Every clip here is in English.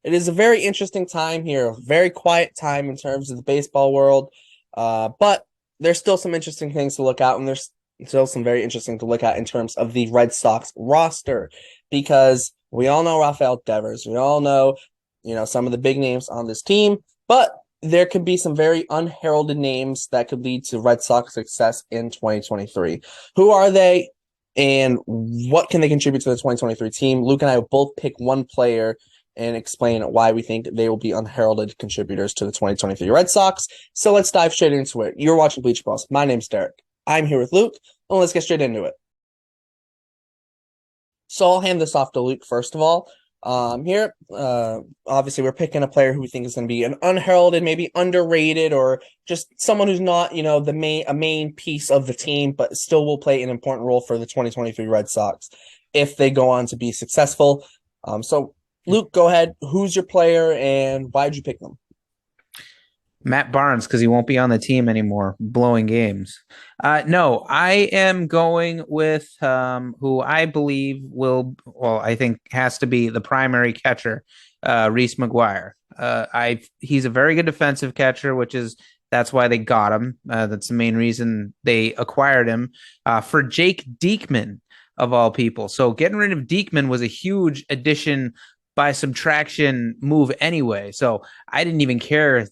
It is a very interesting time here, a very quiet time in terms of the baseball world. But there's still some interesting things to look at, and there's still some very interesting to look at in terms of the Red Sox roster, because we all know Rafael Devers, we all know, some of the big names on this team, but there could be some very unheralded names that could lead to Red Sox success in 2023. Who are they, and what can they contribute to the 2023 team? Luke and I will both pick one player and explain why we think they will be unheralded contributors to the 2023 Red Sox. So let's dive straight into it. You're watching Bleacher Brawls. My name's Derek. I'm here with Luke, and let's get straight into it. So I'll hand this off to Luke first of all. Here, obviously, we're picking a player who we think is going to be an unheralded, maybe underrated, or just someone who's not, a main piece of the team, but still will play an important role for the 2023 Red Sox if they go on to be successful. So Luke, go ahead. Who's your player, and why'd you pick them? Matt Barnes, because he won't be on the team anymore, blowing games. No, I am going with who I believe I think has to be the primary catcher, Reese McGuire. He's a very good defensive catcher, that's why they got him. That's the main reason they acquired him for Jake Diekman of all people. So getting rid of Diekman was a huge addition by subtraction move anyway. So I didn't even care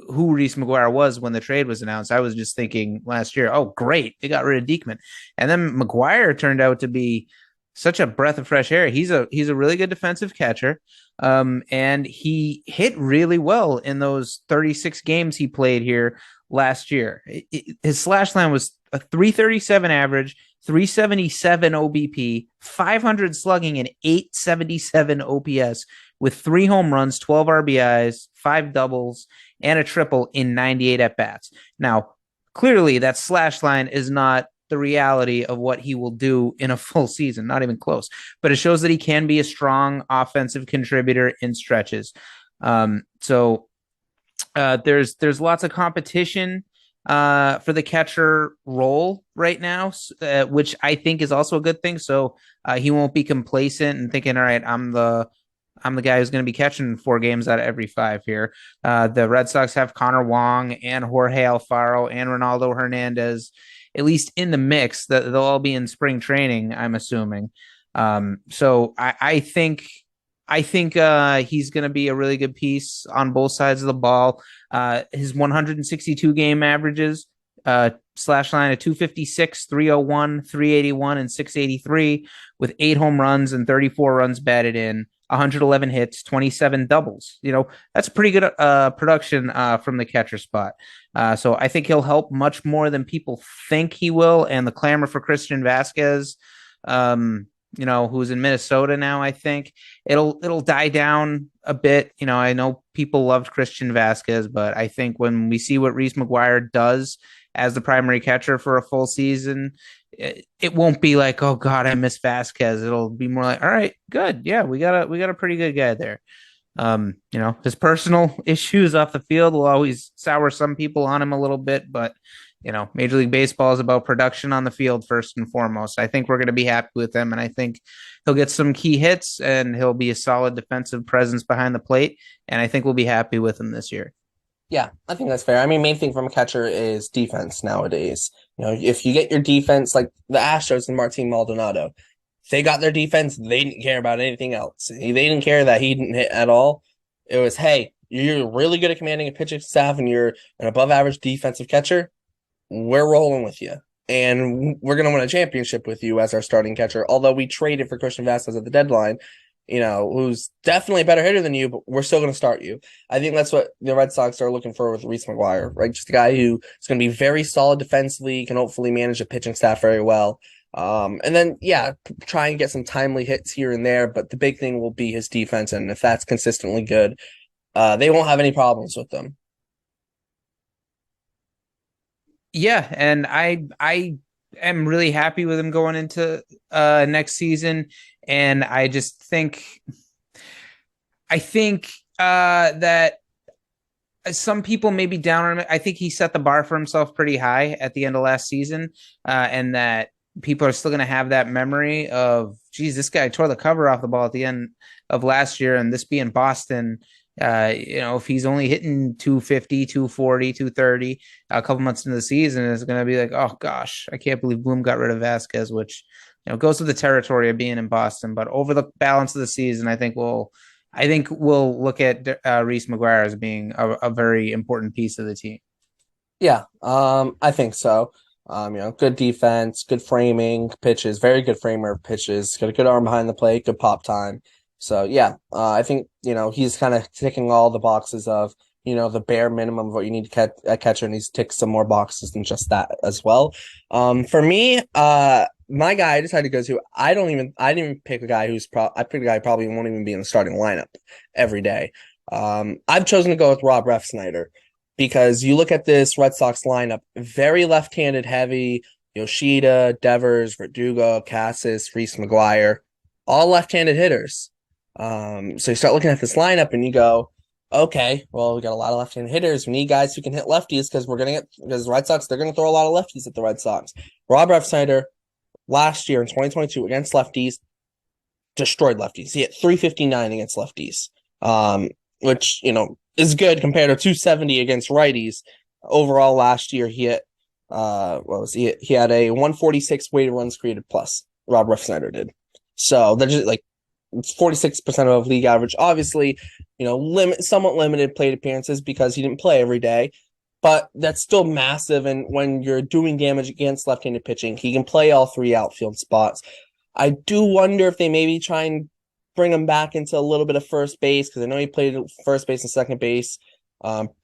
who Reese McGuire was when the trade was announced. I was just thinking last year, oh, great, they got rid of Diekman. And then McGuire turned out to be such a breath of fresh air. He's a really good defensive catcher. And he hit really well in those 36 games he played here last year. His slash line was a 337 average, 377 OBP, 500 slugging, and 877 OPS with 3 home runs, 12 RBIs, 5 doubles, and a triple in 98 at bats. Now, clearly, that slash line is not the reality of what he will do in a full season, not even close. But it shows that he can be a strong offensive contributor in stretches. There's lots of competition for the catcher role right now, which I think is also a good thing. So he won't be complacent and thinking, all right, I'm the guy who's going to be catching 4 games out of every 5 here. The Red Sox have Connor Wong and Jorge Alfaro and Ronaldo Hernandez, at least in the mix. That they'll all be in spring training, I'm assuming. So I think he's going to be a really good piece on both sides of the ball. His 162 game averages, slash line of 256, 301, 381, and 683 with 8 home runs and 34 runs batted in. 111 hits, 27 doubles. That's pretty good production from the catcher spot. So I think he'll help much more than people think he will. And the clamor for Christian Vasquez, who's in Minnesota now, I think it'll die down a bit. I know people loved Christian Vasquez, but I think when we see what Reese McGuire does as the primary catcher for a full season, it won't be like, oh God, I miss Vasquez. It'll be more like, all right, good. Yeah, we got a pretty good guy there. His personal issues off the field will always sour some people on him a little bit, but Major League Baseball is about production on the field first and foremost. I think we're going to be happy with him, and I think he'll get some key hits, and he'll be a solid defensive presence behind the plate, and I think we'll be happy with him this year. Yeah, I think that's fair. I mean, main thing from a catcher is defense nowadays. If you get your defense, like the Astros and Martin Maldonado, they got their defense. They didn't care about anything else. They didn't care that he didn't hit at all. It was, hey, you're really good at commanding a pitching staff, and you're an above average defensive catcher. We're rolling with you, and we're gonna win a championship with you as our starting catcher. Although we traded for Christian Vasquez at the deadline, who's definitely a better hitter than you, but we're still going to start you. I think that's what the Red Sox are looking for with Reese McGuire, right? Just a guy who is going to be very solid defensively, can hopefully manage the pitching staff very well. And then, try and get some timely hits here and there, but the big thing will be his defense, and if that's consistently good, they won't have any problems with them. Yeah, and I am really happy with him going into next season, and I think that some people may be down on him. I think he set the bar for himself pretty high at the end of last season, and that people are still going to have that memory of, geez, this guy tore the cover off the ball at the end of last year, and this being Boston, if he's only hitting 250, 240, 230 a couple months into the season, it's going to be like, oh gosh, I can't believe Bloom got rid of Vasquez, which goes with the territory of being in Boston. But over the balance of the season, I think we'll look at Reese McGuire as being a very important piece of the team. Yeah, I think so. Good defense, good framing, pitches, very good framer of pitches, got a good arm behind the plate, good pop time. So yeah, I think he's kind of ticking all the boxes of the bare minimum of what you need to catch a catcher, and he's ticked some more boxes than just that as well. For me, my guy I decided to go to. I didn't even pick a guy I picked a guy who probably won't even be in the starting lineup every day. I've chosen to go with Rob Refsnyder because you look at this Red Sox lineup, very left-handed heavy. Yoshida, Devers, Verdugo, Cassis, Reese McGuire, all left-handed hitters. So you start looking at this lineup and you go, okay, well, we got a lot of left-handed hitters. We need guys who can hit lefties because the Red Sox, they're gonna throw a lot of lefties at the Red Sox. Rob Refsnyder last year in 2022 against lefties destroyed lefties. He hit 359 against lefties, which is good compared to 270 against righties. Overall, last year he hit what was he had a 146 weighted runs created plus. Rob Refsnyder did. So they're just like 46% of league average. Obviously, somewhat limited plate appearances because he didn't play every day, but that's still massive. And when you're doing damage against left-handed pitching, he can play all three outfield spots. I do wonder if they maybe try and bring him back into a little bit of first base because I know he played first base and second base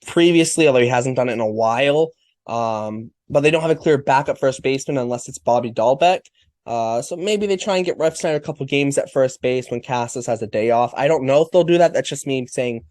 previously, although he hasn't done it in a while. But they don't have a clear backup first baseman unless it's Bobby Dahlbeck. So maybe they try and get Refsnyder a couple games at first base when Cassis has a day off. I don't know if they'll do that. That's just me saying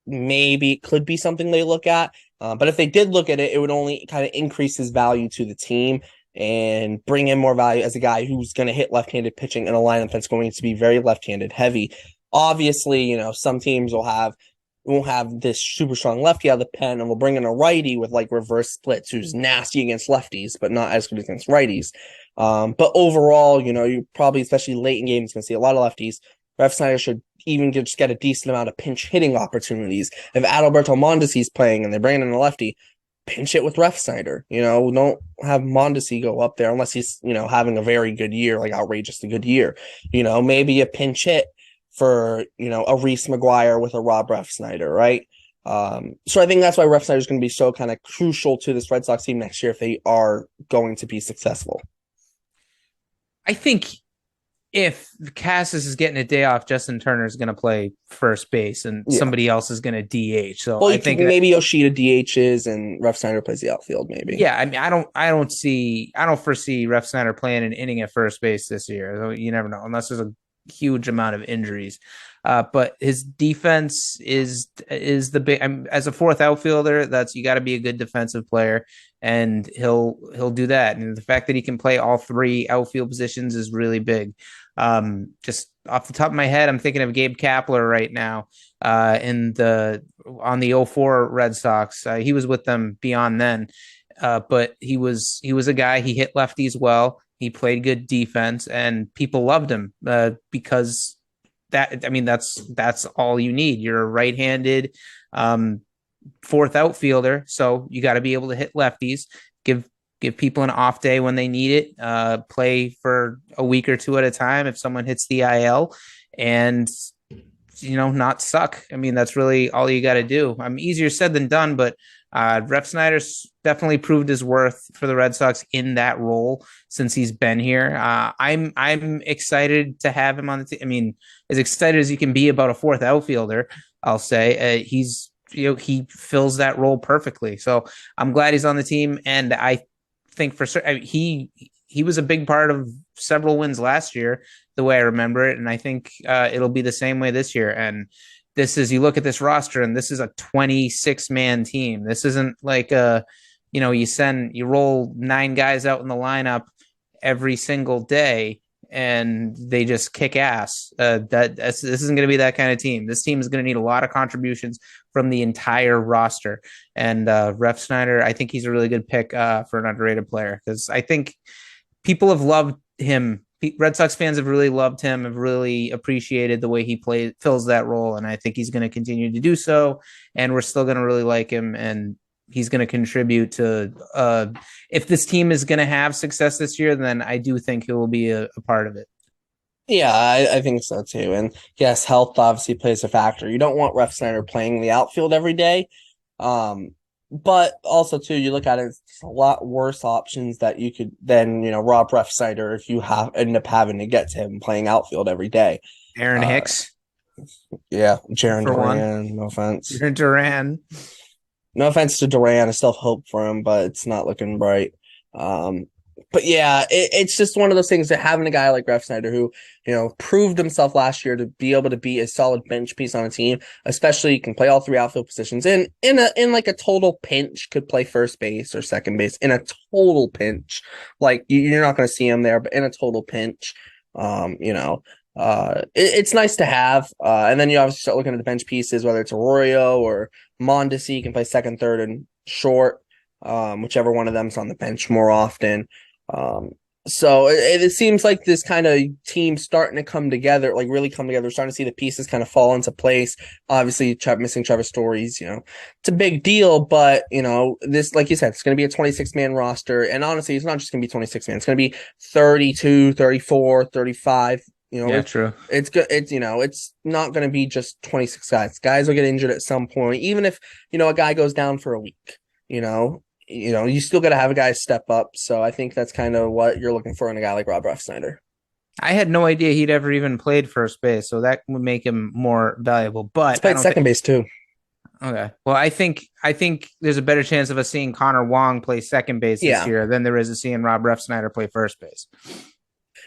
maybe it could be something they look at. But if they did look at it, it would only kind of increase his value to the team and bring in more value as a guy who's going to hit left-handed pitching in a lineup that's going to be very left-handed heavy. Obviously, some teams won't have this super strong lefty out of the pen, and will bring in a righty with like reverse splits who's nasty against lefties, but not as good against righties. But overall, you probably, especially late in games, going to see a lot of lefties. Refsnyder should even just get a decent amount of pinch hitting opportunities. If Adalberto Mondesi's playing and they're bringing in a lefty, pinch it with Refsnyder. Don't have Mondesi go up there unless he's, having a very good year, like outrageously good year. Maybe a pinch hit for, a Reese McGuire with a Rob Refsnyder, right? So I think that's why Refsnyder is going to be so kind of crucial to this Red Sox team next year if they are going to be successful. I think if Cassis is getting a day off, Justin Turner is going to play first base and somebody else is going to DH. So I think maybe Yoshida DHs and Refsnyder plays the outfield. Maybe. Yeah, I mean, I don't foresee Refsnyder playing an inning at first base this year. You never know unless there's a huge amount of injuries. But his defense is the big. As a fourth outfielder, you got to be a good defensive player, and he'll do that. And the fact that he can play all three outfield positions is really big. Just off the top of my head, I'm thinking of Gabe Kapler right now. On the 04 Red Sox, he was with them beyond then. But he was a guy. He hit lefties well. He played good defense, and people loved him because that's all you need. You're a right-handed fourth outfielder, so you got to be able to hit lefties. Give people an off day when they need it. Play for a week or two at a time if someone hits the IL, and not suck. That's really all you got to do. Easier said than done, but Refsnyder's definitely proved his worth for the Red Sox in that role since he's been here. I'm excited to have him on the team. As excited as you can be about a fourth outfielder, I'll say he fills that role perfectly. So I'm glad he's on the team, and I think for certain he was a big part of several wins last year, the way I remember it, and I think it'll be the same way this year. And you look at this roster, and this is a 26-man team. This isn't like you roll 9 guys out in the lineup every single day and they just kick ass. This isn't going to be that kind of team. This team is going to need a lot of contributions from the entire roster. And Refsnyder, I think he's a really good pick for an underrated player because I think people have loved him. Red Sox fans have really loved him, have really appreciated the way he fills that role, and I think he's going to continue to do so. And we're still going to really like him, and he's going to contribute to. If this team is going to have success this year, then I do think he will be a part of it. Yeah, I think so too. And yes, health obviously plays a factor. You don't want Refsnyder playing the outfield every day. But also too, you look at it, it's a lot worse options that you could then, rob Refsnyder if you end up having to get to him playing outfield every day. Aaron Hicks. Yeah, Jaron For Duran, one. no offense. Jaron Duran. No offense to Duran, I still have hope for him, but it's not looking bright. But yeah, it's just one of those things that having a guy like Refsnyder who, proved himself last year to be able to be a solid bench piece on a team, especially can play all three outfield positions. And in like a total pinch, could play first base or second base in a total pinch. Like you're not going to see him there, but in a total pinch, it's nice to have. And then you obviously start looking at the bench pieces, whether it's Arroyo or Mondesi, can play second, third, and short, whichever one of them's on the bench more often. So it seems like this kind of team starting to come together, like really come together. We're starting to see the pieces kind of fall into place. Obviously, missing Trevor Stories, it's a big deal, but this, like you said, it's going to be a 26-man roster. And honestly, it's not just going to be 26 man. It's going to be 32, 34, 35. Yeah, true. It's good. It's not going to be just 26 guys. Guys will get injured at some point, even if, a guy goes down for a week, you still got to have a guy step up. So I think that's kind of what you're looking for in a guy like Rob Refsnyder. I had no idea he'd ever even played first base, so that would make him more valuable. But he's played second base too. Okay. Well, I think there's a better chance of us seeing Connor Wong play second base this year than there is of seeing Rob Refsnyder play first base.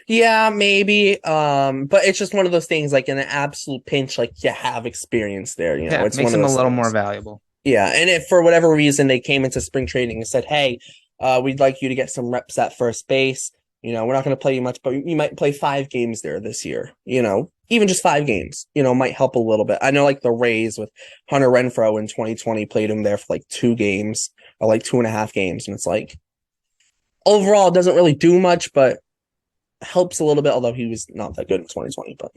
Yeah, maybe. But it's just one of those things, like in an absolute pinch, like you have experience there. It makes him a little more valuable. Yeah, and if for whatever reason they came into spring training and said, "Hey, we'd like you to get some reps at first base. We're not going to play you much, but you might play 5 games there this year. Even just 5 games, might help a little bit." I know, like the Rays with Hunter Renfroe in 2020 played him there for like 2 games or like 2.5 games, and it's like overall it doesn't really do much, but helps a little bit. Although he was not that good in 2020, but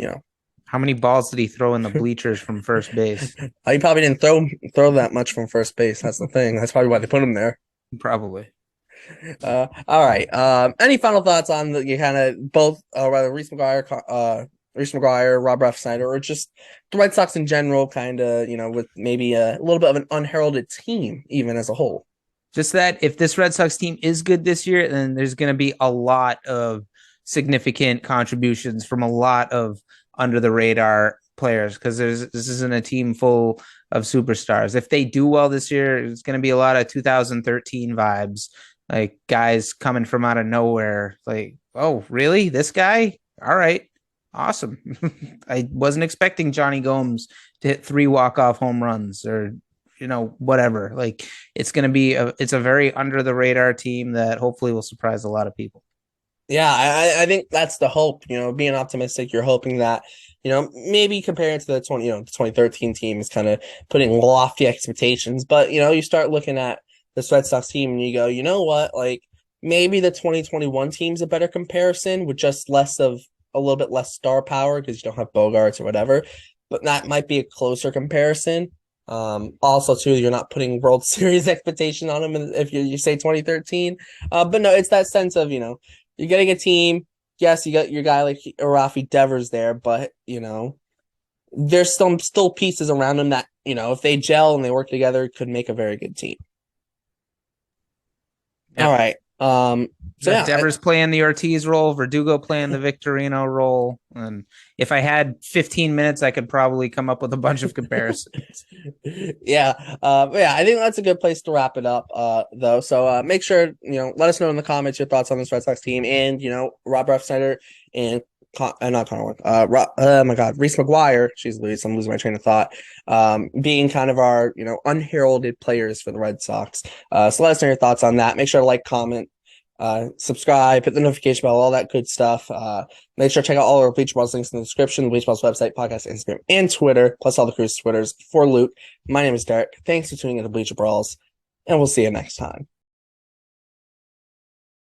How many balls did he throw in the bleachers from first base? He probably didn't throw that much from first base. That's the thing. That's probably why they put him there. Probably. All right. Any final thoughts on the kind of both, rather Reese McGuire, Rob Refsnyder, or just the Red Sox in general? Kind of, with maybe a little bit of an unheralded team, even as a whole. Just that if this Red Sox team is good this year, then there's going to be a lot of significant contributions from a lot of under the radar players, because this isn't a team full of superstars. If they do well this year, it's going to be a lot of 2013 vibes, like guys coming from out of nowhere. Like, oh, really? This guy? All right. Awesome. I wasn't expecting Johnny Gomes to hit 3 walk-off home runs or, whatever. Like, it's going to be it's a very under the radar team that hopefully will surprise a lot of people. Yeah, I think that's the hope, being optimistic. You're hoping that, maybe comparing to the 2013 team is kind of putting lofty expectations. But, you start looking at this Red Sox team and you go, you know what, like maybe the 2021 team's a better comparison with just a little bit less star power because you don't have Bogarts or whatever. But that might be a closer comparison. Also, too, you're not putting World Series expectation on them if you say 2013. But no, it's that sense of, you're getting a team. Yes, you got your guy like Rafi Devers there, but there's some still pieces around them that if they gel and they work together, could make a very good team. Yep. All right. Devers playing the Ortiz role, Verdugo playing the Victorino role, and if I had 15 minutes, I could probably come up with a bunch of comparisons. Yeah, I think that's a good place to wrap it up, though. So make sure let us know in the comments your thoughts on this Red Sox team, and Rob Refsnyder and not Connor. Oh my God, Reese McGuire. I'm losing my train of thought. Being kind of our unheralded players for the Red Sox. So let us know your thoughts on that. Make sure to like, comment, subscribe, hit the notification bell, all that good stuff. Make sure to check out all our Bleacher Brawls links in the description, the Bleacher Brawls website, podcast, Instagram, and Twitter, plus all the crew's Twitters. For Luke, my name is Derek. Thanks for tuning in to Bleacher Brawls, and we'll see you next time.